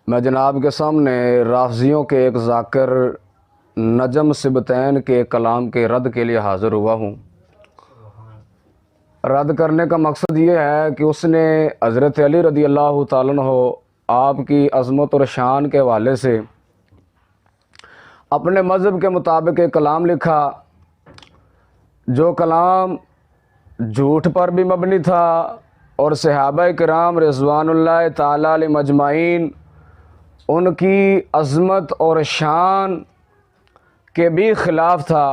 میں جناب کے سامنے رافضیوں کے ایک ذاکر نجم سبتین کے کلام کے رد کے لیے حاضر ہوا ہوں۔ رد کرنے کا مقصد یہ ہے کہ اس نے حضرت علی رضی اللہ تعالیٰ عنہ آپ کی عظمت اور شان کے حوالے سے اپنے مذہب کے مطابق ایک کلام لکھا، جو کلام جھوٹ پر بھی مبنی تھا اور صحابہ کرام رضوان اللہ تعالیٰ علیہم اجمعین ان کی عظمت اور شان کے بھی خلاف تھا۔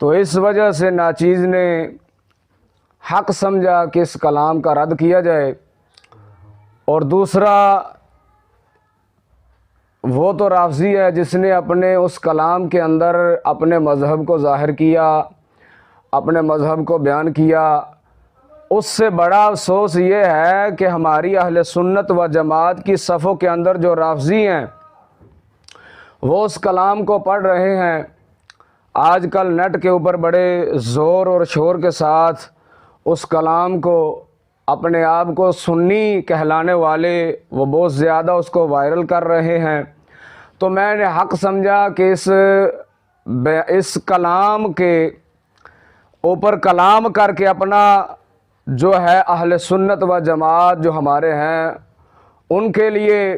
تو اس وجہ سے ناچیز نے حق سمجھا کہ اس کلام کا رد کیا جائے، اور دوسرا وہ تو رافضی ہے جس نے اپنے اس کلام کے اندر اپنے مذہب کو ظاہر کیا، اپنے مذہب کو بیان کیا۔ اس سے بڑا افسوس یہ ہے کہ ہماری اہل سنت و جماعت کی صفوں کے اندر جو رافضی ہیں وہ اس کلام کو پڑھ رہے ہیں۔ آج کل نیٹ کے اوپر بڑے زور اور شور کے ساتھ اس کلام کو، اپنے آپ کو سنی کہلانے والے، وہ بہت زیادہ اس کو وائرل کر رہے ہیں۔ تو میں نے حق سمجھا کہ اس کلام کے اوپر کلام کر کے اپنا جو ہے اہل سنت و جماعت جو ہمارے ہیں ان کے لیے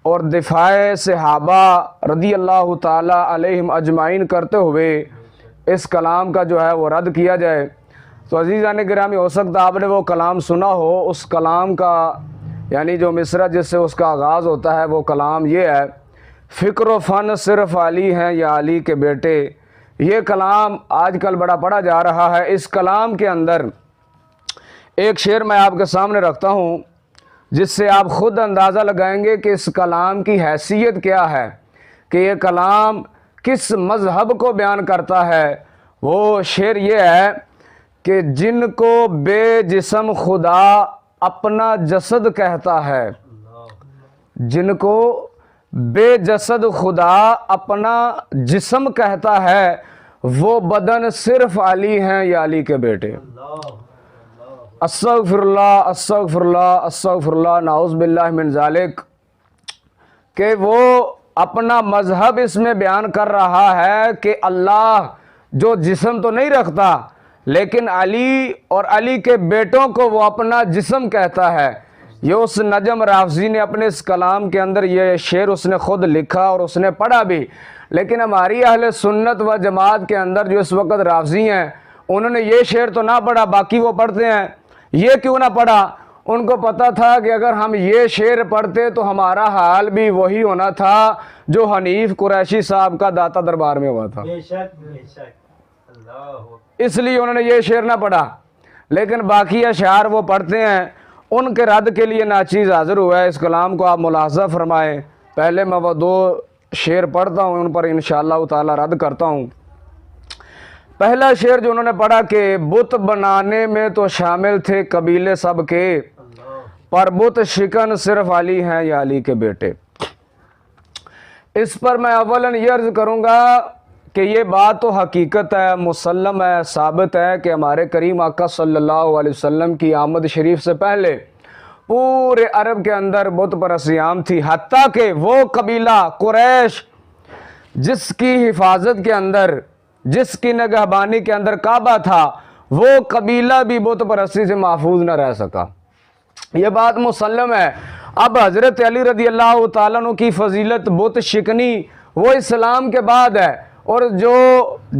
اور دفاع صحابہ رضی اللہ تعالی علیہم اجمعین کرتے ہوئے اس کلام کا جو ہے وہ رد کیا جائے۔ تو عزیزان گرامی، ہو سکتا آپ نے وہ کلام سنا ہو۔ اس کلام کا یعنی جو مصرع جس سے اس کا آغاز ہوتا ہے وہ کلام یہ ہے: فکر و فن صرف علی ہیں یا علی کے بیٹے۔ یہ کلام آج کل بڑا پڑھا جا رہا ہے۔ اس کلام کے اندر ایک شعر میں آپ کے سامنے رکھتا ہوں جس سے آپ خود اندازہ لگائیں گے کہ اس کلام کی حیثیت کیا ہے، کہ یہ کلام کس مذہب کو بیان کرتا ہے۔ وہ شعر یہ ہے کہ جن کو بے جسم خدا اپنا جسد کہتا ہے، جن کو بے جسد خدا اپنا جسم کہتا ہے، وہ بدن صرف علی ہیں یا علی کے بیٹے۔ استغفر اللہ استغفر اللہ استغفر اللہ، نعوذ باللہ من ذالک، کہ وہ اپنا مذہب اس میں بیان کر رہا ہے کہ اللہ جو جسم تو نہیں رکھتا لیکن علی اور علی کے بیٹوں کو وہ اپنا جسم کہتا ہے۔ یہ اس نجم رافضی نے اپنے اس کلام کے اندر یہ شعر اس نے خود لکھا اور اس نے پڑھا بھی، لیکن ہماری اہل سنت و جماعت کے اندر جو اس وقت رافضی ہیں انہوں نے یہ شعر تو نہ پڑھا، باقی وہ پڑھتے ہیں۔ یہ کیوں نہ پڑھا؟ ان کو پتہ تھا کہ اگر ہم یہ شعر پڑھتے تو ہمارا حال بھی وہی ہونا تھا جو حنیف قریشی صاحب کا داتا دربار میں ہوا تھا۔ بے شک بے شک، اللہ، اس لیے انہوں نے یہ شعر نہ پڑھا، لیکن باقی اشعار وہ پڑھتے ہیں۔ ان کے رد کے لیے ناچیز حاضر ہوا ہے۔ اس کلام کو آپ ملاحظہ فرمائیں۔ پہلے میں وہ دو شعر پڑھتا ہوں، ان پر انشاءاللہ تعالی رد کرتا ہوں۔ پہلا شعر جو انہوں نے پڑھا کہ بت بنانے میں تو شامل تھے قبیلے سب کے، پر بت شکن صرف علی ہیں یا علی کے بیٹے۔ اس پر میں اولاً یہ عرض کروں گا کہ یہ بات تو حقیقت ہے، مسلم ہے، ثابت ہے کہ ہمارے کریم آقا صلی اللہ علیہ وسلم کی آمد شریف سے پہلے پورے عرب کے اندر بت پرستی عام تھی، حتیٰ کہ وہ قبیلہ قریش جس کی حفاظت کے اندر، جس کی نگہبانی کے اندر کعبہ تھا، وہ قبیلہ بھی بت پرستی سے محفوظ نہ رہ سکا۔ یہ بات مسلم ہے۔ اب حضرت علی رضی اللہ تعالیٰ عنہ کی فضیلت بت شکنی وہ اسلام کے بعد ہے، اور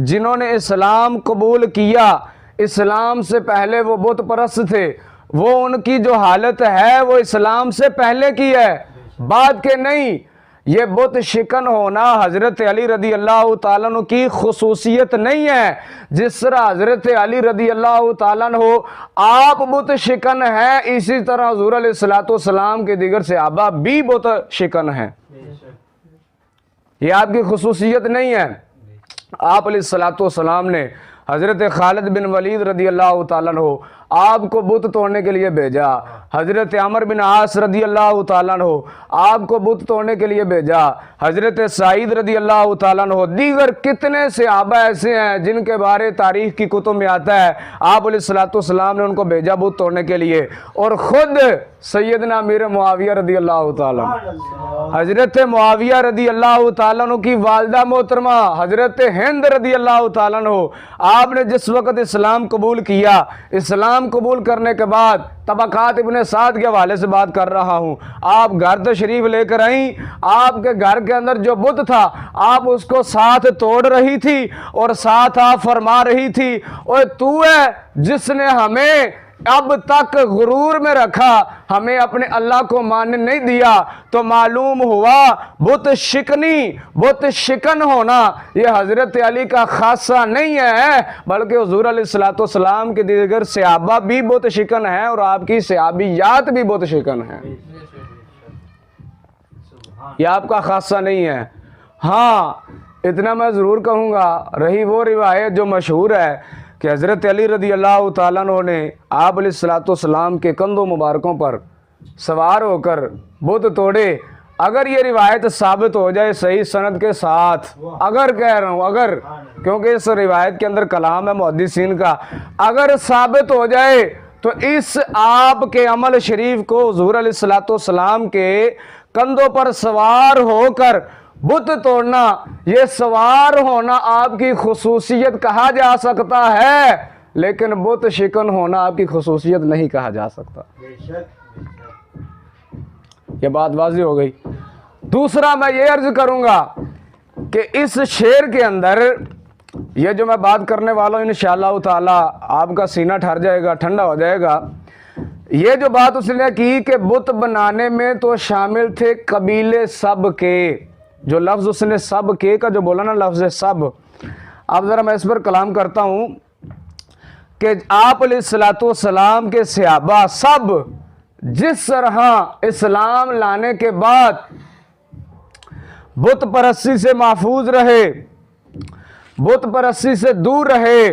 جنہوں نے اسلام قبول کیا، اسلام سے پہلے وہ بت پرست تھے، وہ ان کی جو حالت ہے وہ اسلام سے پہلے کی ہے، بعد کے نہیں۔ یہ بت شکن ہونا حضرت علی رضی اللہ تعالیٰ عنہ کی خصوصیت نہیں ہے۔ جس طرح حضرت علی رضی اللہ تعالیٰ عنہ آپ بت شکن ہیں، اسی طرح حضور علیہ السلام کے دیگر صحابہ بھی بت شکن ہیں۔ یہ آپ کی خصوصیت نہیں ہے۔ آپ علیہ السلام نے حضرت خالد بن ولید رضی اللہ تعالیٰ عنہ آپ کو بت توڑنے کے لیے بھیجا، حضرت عمر بن عاص رضی اللہ تعالیٰ عنہ آپ کو بت توڑنے کے لیے بھیجا، حضرت سعید رضی اللہ تعالیٰ عنہ، دیگر کتنے صحابہ ایسے ہیں جن کے بارے تاریخ کی کتب میں آتا ہے آپ علیہ الصلوۃ والسلام نے ان کو بھیجا بت توڑنے کے لیے، اور خود سیدنا امیر معاویہ رضی اللہ تعالیٰ عنہ، حضرت معاویہ رضی اللہ تعالیٰ عنہ کی والدہ محترمہ حضرت ہند رضی اللہ تعالیٰ عنہ، آپ نے جس وقت اسلام قبول کیا، اسلام قبول کرنے کے بعد طبقات ابن سعد کے حوالے سے بات کر رہا ہوں، آپ گھر تشریف لے کر آئیں، آپ کے گھر کے اندر جو بت تھا آپ اس کو ساتھ توڑ رہی تھی اور ساتھ آپ فرما رہی تھی، اوے تو ہے جس نے ہمیں اب تک غرور میں رکھا، ہمیں اپنے اللہ کو ماننے نہیں دیا، تو معلوم ہوا بت شکنی، بت شکن ہونا یہ حضرت علی کا خاصہ نہیں ہے، بلکہ حضور علیہ الصلوۃ والسلام کے دیگر صحابہ بھی بت شکن ہیں اور آپ کی صحابیات بھی بت شکن ہیں، یہ آپ کا خاصہ نہیں ہے۔ ہاں اتنا میں ضرور کہوں گا، رہی وہ روایت جو مشہور ہے کہ حضرت علی رضی اللہ تعالیٰ عنہ نے آپ علیہ الصلوۃ والسلام کے کندھوں مبارکوں پر سوار ہو کر بت توڑے، اگر یہ روایت ثابت ہو جائے صحیح سند کے ساتھ، اگر کہہ رہا ہوں اگر، کیونکہ اس روایت کے اندر کلام ہے محدثین کا، اگر ثابت ہو جائے تو اس آپ کے عمل شریف کو حضور علیہ الصلوۃ والسلام کے کندھوں پر سوار ہو کر بت توڑنا، یہ سوار ہونا آپ کی خصوصیت کہا جا سکتا ہے، لیکن بت شکن ہونا آپ کی خصوصیت نہیں کہا جا سکتا۔ یہ بات واضح ہو گئی۔ دوسرا میں یہ عرض کروں گا کہ اس شعر کے اندر یہ جو میں بات کرنے والا ہوں انشاءاللہ تعالی آپ کا سینہ ٹھر جائے گا، ٹھنڈا ہو جائے گا، یہ جو بات اس نے کی کہ بت بنانے میں تو شامل تھے قبیلے سب کے، جو لفظ اس نے سب کے کا جو بولا نا لفظ سب، اب ذرا میں اس پر کلام کرتا ہوں کہ آپ علیہ الصلوۃ والسلام کے صحابہ سب جس طرح اسلام لانے کے بعد بت پرستی سے محفوظ رہے، بت پرستی سے دور رہے،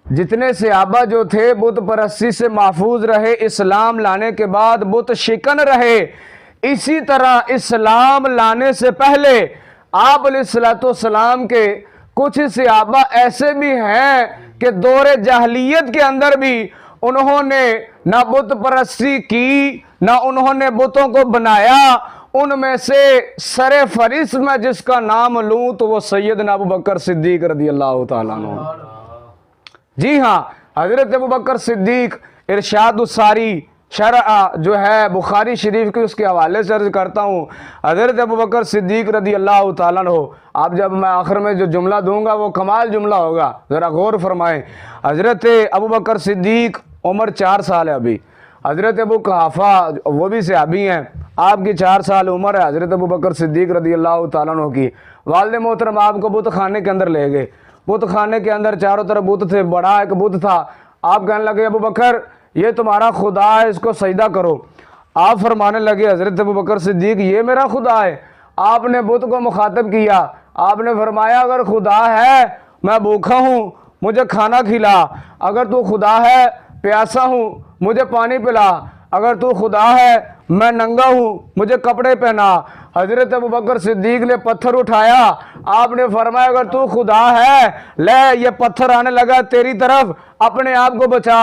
جتنے صحابہ جو تھے بت پرستی سے محفوظ رہے، اسلام لانے کے بعد بت شکن رہے، اسی طرح اسلام لانے سے پہلے آپ علیہ الصلوۃ والسلام کے کچھ صحابہ ایسے بھی ہیں کہ دور جاہلیت کے اندر بھی انہوں نے نہ بت پرستی کی نہ انہوں نے بتوں کو بنایا، ان میں سے سر فہرست میں جس کا نام لوں تو وہ سیدنا ابوبکر صدیق رضی اللہ تعالیٰ عنہ۔ جی ہاں، حضرت ابوبکر صدیق، ارشاد الساری شرح جو ہے بخاری شریف کی اس کے حوالے سے عرض کرتا ہوں، حضرت ابوبکر صدیق رضی اللہ تعالیٰ عنہ، آپ جب میں آخر میں جو جملہ دوں گا وہ کمال جملہ ہوگا، ذرا غور فرمائیں۔ حضرت ابوبکر صدیق عمر 4 سال ہے ابھی، حضرت ابو قحافہ وہ بھی صحابی ہیں، آپ کی 4 سال عمر ہے حضرت ابوبکر صدیق رضی اللہ تعالیٰ عنہ کی، والد محترم آپ کو بت خانے کے اندر لے گئے، بت خانے کے اندر چاروں طرف بت تھے، بڑا ایک بت تھا، آپ کہنے لگے ابوبکر یہ تمہارا خدا ہے، اس کو سجدہ کرو، آپ فرمانے لگے حضرت ابوبکر صدیق یہ میرا خدا ہے، آپ نے بت کو مخاطب کیا، آپ نے فرمایا اگر خدا ہے میں بھوکا ہوں مجھے کھانا کھلا، اگر تو خدا ہے پیاسا ہوں مجھے پانی پلا، اگر تو خدا ہے میں ننگا ہوں مجھے کپڑے پہنا۔ حضرت ابوبکر صدیق نے پتھر اٹھایا، آپ نے فرمایا اگر تو خدا ہے لے یہ پتھر آنے لگا تیری طرف، اپنے آپ کو بچا،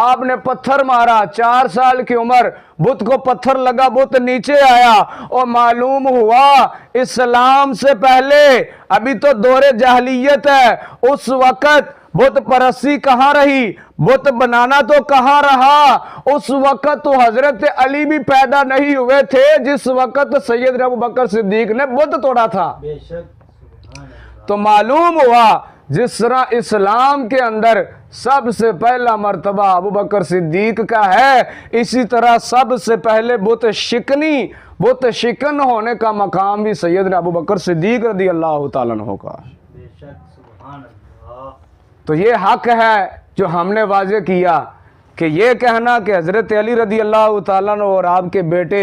آپ نے پتھر مارا، 4 سال کی عمر، بت کو پتھر لگا، بت نیچے آیا، اور معلوم ہوا اسلام سے پہلے ابھی تو دور جاہلیت ہے، اس وقت بت پرستی کہاں رہی، بت بنانا تو کہاں رہا، اس وقت تو حضرت علی بھی پیدا نہیں ہوئے تھے جس وقت سیدنا ابوبکر صدیق نے بت توڑا تھا۔ تو معلوم ہوا جس طرح اسلام کے اندر سب سے پہلا مرتبہ ابوبکر صدیق کا ہے، اسی طرح سب سے پہلے بت شکنی، بت شکن ہونے کا مقام بھی سیدنا ابوبکر صدیق رضی اللہ تعالیٰ عنہ کا۔ تو یہ حق ہے جو ہم نے واضح کیا کہ یہ کہنا کہ حضرت علی رضی اللہ تعالیٰ عنہ اور آپ کے بیٹے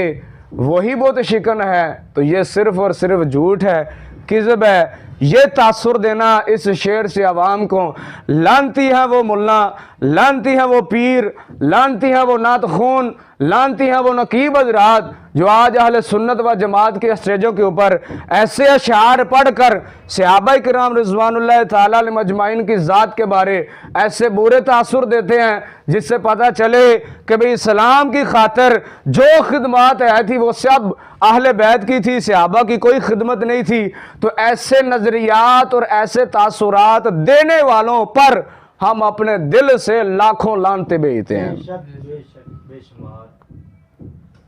وہی بت شکن ہے، تو یہ صرف اور صرف جھوٹ ہے، کذب ہے، یہ تاثر دینا اس شعر سے عوام کو، لانتی ہے وہ ملا، لانتی ہے وہ پیر، لانتی ہے وہ نعت خون، لانتی ہیں وہ نقیب حضرات جو آج اہل سنت و جماعت کے اسٹیجوں کے اوپر ایسے اشعار پڑھ کر صحابہ کرام رضوان اللہ تعالیٰ علیہم اجمعین کی ذات کے بارے ایسے برے تاثر دیتے ہیں جس سے پتہ چلے کہ بھئی اسلام کی خاطر جو خدمات آئی تھی وہ سب اہل بیت کی تھی، صحابہ کی کوئی خدمت نہیں تھی۔ تو ایسے نظریات اور ایسے تاثرات دینے والوں پر ہم اپنے دل سے لاکھوں لعنتیں بھیجتے ہیں۔ بے شک بے شمار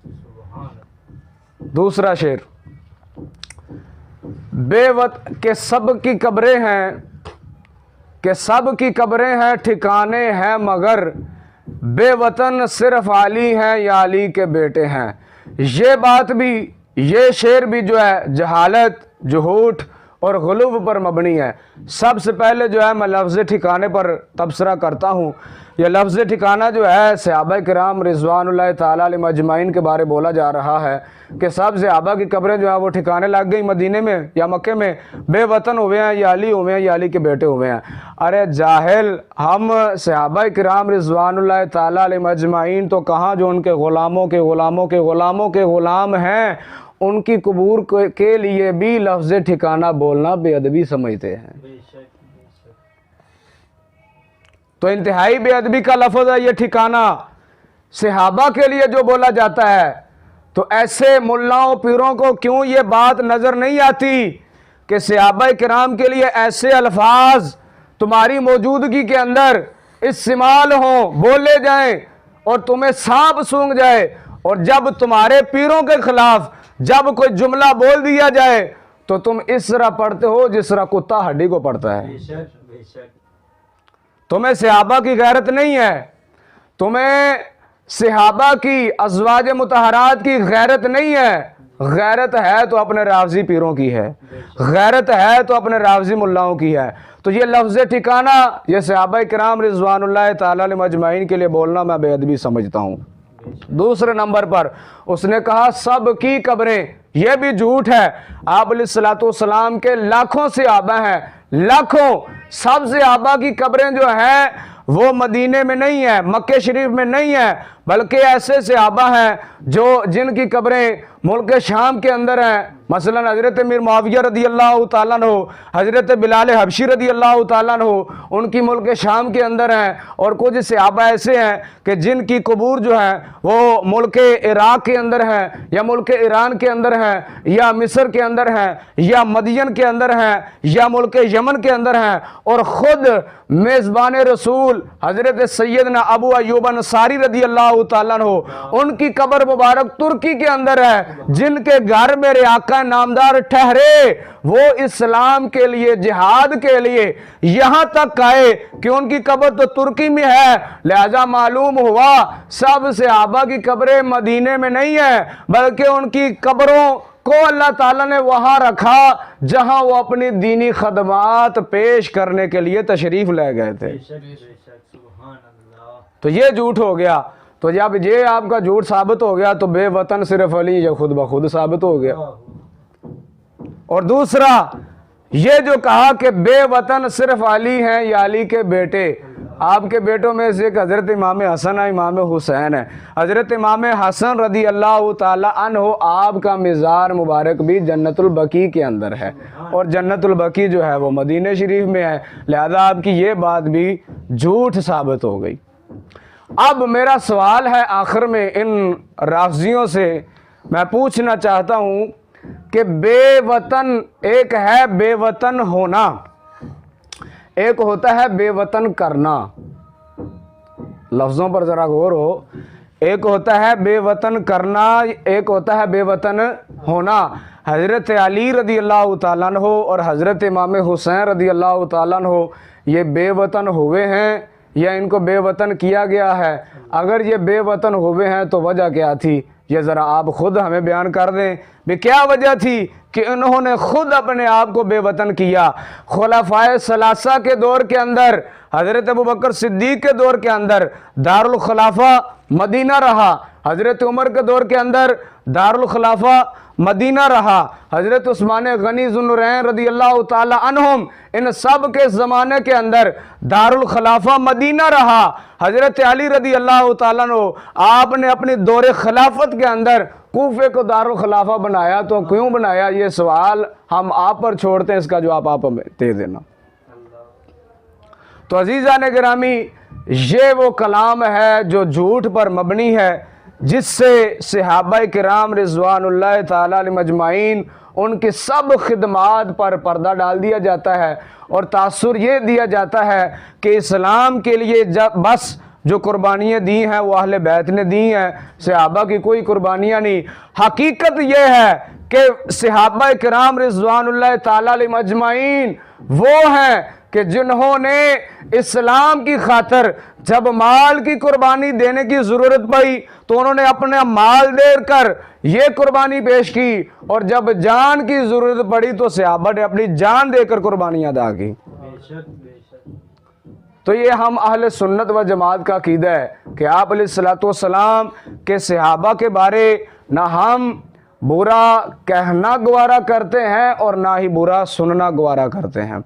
سبحان دوسرا شعر، بے وطن کہ سب کی قبریں ہیں، کہ سب کی قبریں ہیں ٹھکانے ہیں، مگر بے وطن صرف علی ہیں یا علی کے بیٹے ہیں۔ یہ بات بھی، یہ شعر بھی جو ہے جہالت، جھوٹ اور غلو پر مبنی ہے۔ سب سے پہلے جو ہے میں لفظ ٹھکانے پر تبصرہ کرتا ہوں۔ یہ لفظ ٹھکانہ جو ہے صحابہ کرام رضوان اللہ تعالیٰ علیہم اجمعین کے بارے بولا جا رہا ہے کہ سب صحابہ کی قبریں جو ہیں وہ ٹھکانے لگ گئی مدینے میں یا مکے میں، بے وطن ہوئے ہیں یا علی ہوئے ہیں یا علی کے بیٹے ہوئے ہیں۔ ارے جاہل، ہم صحابہ کرام رضوان اللہ تعالیٰ علیہم اجمعین تو کہاں جو ان کے غلاموں کے غلاموں کے غلاموں کے غلام ہیں، ان کی قبور کے لیے بھی لفظ ٹھکانہ بولنا بے ادبی سمجھتے ہیں۔ بے شک تو انتہائی بے ادبی کا لفظ ہے یہ ٹھکانہ، صحابہ کے لیے جو بولا جاتا ہے۔ تو ایسے ملاؤں پیروں کو کیوں یہ بات نظر نہیں آتی کہ صحابہ کرام کے لیے ایسے الفاظ تمہاری موجودگی کے اندر استعمال ہوں، بولے جائیں اور تمہیں سانپ سونگھ جائے، اور جب تمہارے پیروں کے خلاف جب کوئی جملہ بول دیا جائے تو تم اس طرح پڑھتے ہو جس طرح کتا ہڈی کو پڑھتا ہے۔ بے شک بے شک تمہیں صحابہ کی غیرت نہیں ہے، تمہیں صحابہ کی ازواج مطہرات کی غیرت نہیں ہے۔ غیرت ہے تو اپنے رافضی پیروں کی ہے، غیرت ہے تو اپنے رافضی ملاؤں کی ہے۔ تو یہ لفظ ٹھکانہ یہ صحابہ کرام رضوان اللہ تعالیٰ علیہم اجمعین کے لیے بولنا میں بے ادبی سمجھتا ہوں۔ دوسرے نمبر پر اس نے کہا سب کی قبریں، یہ بھی جھوٹ ہے۔ آپ علیہ الصلوۃ والسلام کے لاکھوں صحابہ ہیں، لاکھوں، سب صحابہ کی قبریں جو ہیں وہ مدینے میں نہیں ہیں، مکہ شریف میں نہیں ہیں، بلکہ ایسے صحابہ ہیں جن کی قبریں ملک شام کے اندر ہیں۔ مثلا حضرت امیر معاویہ رضی اللہ تعالیٰ عنہ، حضرت بلال حبشی رضی اللہ تعالیٰ عنہ، ان کی ملک شام کے اندر ہیں۔ اور کچھ صحابہ ایسے ہیں کہ جن کی قبور جو ہیں وہ ملک عراق کے اندر ہیں، یا ملک ایران کے اندر ہیں، یا مصر کے اندر ہیں، یا مدین کے اندر ہیں، یا ملک یمن کے اندر ہیں۔ اور خود میزبان رسول حضرت سیدنا ابو ایوب انصاری رضی اللہ تعالیٰ عنہ، ان کی قبر مبارک ترکی کے اندر ہے، جن کے گھر میرے آقا نامدار ٹھہرے وہ اسلام کے لیے، جہاد کے لیے یہاں تک آئے کہ ان کی قبر تو ترکی میں ہے۔ لہذا معلوم ہوا سب صحابہ کی قبریں مدینے میں نہیں ہیں، بلکہ ان کی قبروں کو اللہ تعالیٰ نے وہاں رکھا جہاں وہ اپنی دینی خدمات پیش کرنے کے لیے تشریف لے گئے تھے۔ بے شک سبحان اللہ۔ تو یہ جھوٹ ہو گیا۔ تو جب یہ آپ کا جھوٹ ثابت ہو گیا تو بے وطن صرف علی یہ خود بخود ثابت ہو گیا۔ اور دوسرا یہ جو کہا کہ بے وطن صرف علی ہیں یا علی کے بیٹے، آپ کے بیٹوں میں سے ایک حضرت امام حسن ہے، امام حسین ہے۔ حضرت امام حسن رضی اللہ تعالی عنہ آپ کا مزار مبارک بھی جنت البقیع کے اندر ہے، اور جنت البقیع جو ہے وہ مدینہ شریف میں ہے، لہذا آپ کی یہ بات بھی جھوٹ ثابت ہو گئی۔ اب میرا سوال ہے آخر میں ان رافضیوں سے میں پوچھنا چاہتا ہوں کہ بے وطن، ایک ہے بے وطن ہونا، ایک ہوتا ہے بے وطن کرنا۔ لفظوں پر ذرا غور ہو، ایک ہوتا ہے بے وطن کرنا، ایک ہوتا ہے بے وطن ہونا۔ حضرت علی رضی اللہ تعالیٰ عنہ اور حضرت امام حسین رضی اللہ تعالیٰ عنہ یہ بے وطن ہوئے ہیں یا ان کو بے وطن کیا گیا ہے؟ اگر یہ بے وطن ہوئے ہیں تو وجہ کیا تھی؟ یہ ذرا آپ خود ہمیں بیان کر دیں بھی کیا وجہ تھی کہ انہوں نے خود اپنے آپ کو بے وطن کیا۔ خلفائے ثلاثہ کے دور کے اندر حضرت ابو بکر صدیق کے دور کے اندر دارالخلافہ مدینہ رہا، حضرت عمر کے دور کے اندر دارالخلافہ مدینہ رہا، حضرت عثمان غنی ذو النورین رضی اللہ تعالی عنہم ان سب کے زمانے کے اندر دارالخلافہ مدینہ رہا، حضرت علی رضی اللہ تعالیٰ عنہ آپ نے اپنی دور خلافت کے اندر کوفے کو دارالخلافہ بنایا، تو کیوں بنایا؟ یہ سوال ہم آپ پر چھوڑتے ہیں، اس کا جواب آپ ہمیں دے دینا۔ تو عزیزان گرامی، یہ وہ کلام ہے جو جھوٹ پر مبنی ہے، جس سے صحابہ کرام رضوان اللہ تعالی علیہم اجمعین ان کی سب خدمات پر پردہ ڈال دیا جاتا ہے، اور تاثر یہ دیا جاتا ہے کہ اسلام کے لیے بس جو قربانیاں دی ہیں وہ اہل بیت نے دی ہیں، صحابہ کی کوئی قربانیاں نہیں۔ حقیقت یہ ہے کہ صحابہ کرام رضوان اللہ تعالی علیہم اجمعین وہ ہیں کہ جنہوں نے اسلام کی خاطر جب مال کی قربانی دینے کی ضرورت پڑی تو انہوں نے اپنا مال دے کر یہ قربانی پیش کی، اور جب جان کی ضرورت پڑی تو صحابہ نے اپنی جان دے کر قربانیاں ادا کی۔ بے شک بے شک۔ تو یہ ہم اہل سنت و جماعت کا عقیدہ ہے کہ آپ علیہ الصلوۃ والسلام کے صحابہ کے بارے نہ ہم برا کہنا گوارا کرتے ہیں اور نہ ہی برا سننا گوارا کرتے ہیں۔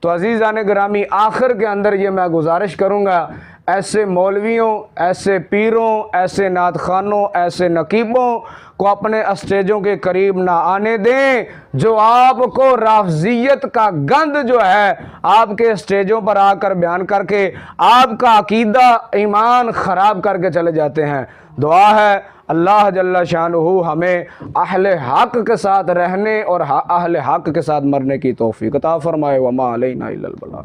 تو عزیزان گرامی، آخر کے اندر یہ میں گزارش کروں گا، ایسے مولویوں، ایسے پیروں، ایسے نعت خوانوں، ایسے نقیبوں کو اپنے اسٹیجوں کے قریب نہ آنے دیں جو آپ کو رافضیت کا گند جو ہے آپ کے اسٹیجوں پر آ کر بیان کر کے آپ کا عقیدہ ایمان خراب کر کے چلے جاتے ہیں۔ دعا ہے اللہ جل شانہ ہمیں اہل حق کے ساتھ رہنے اور اہل حق کے ساتھ مرنے کی توفیق عطا فرمائے۔ وما علینا الا البلاغ۔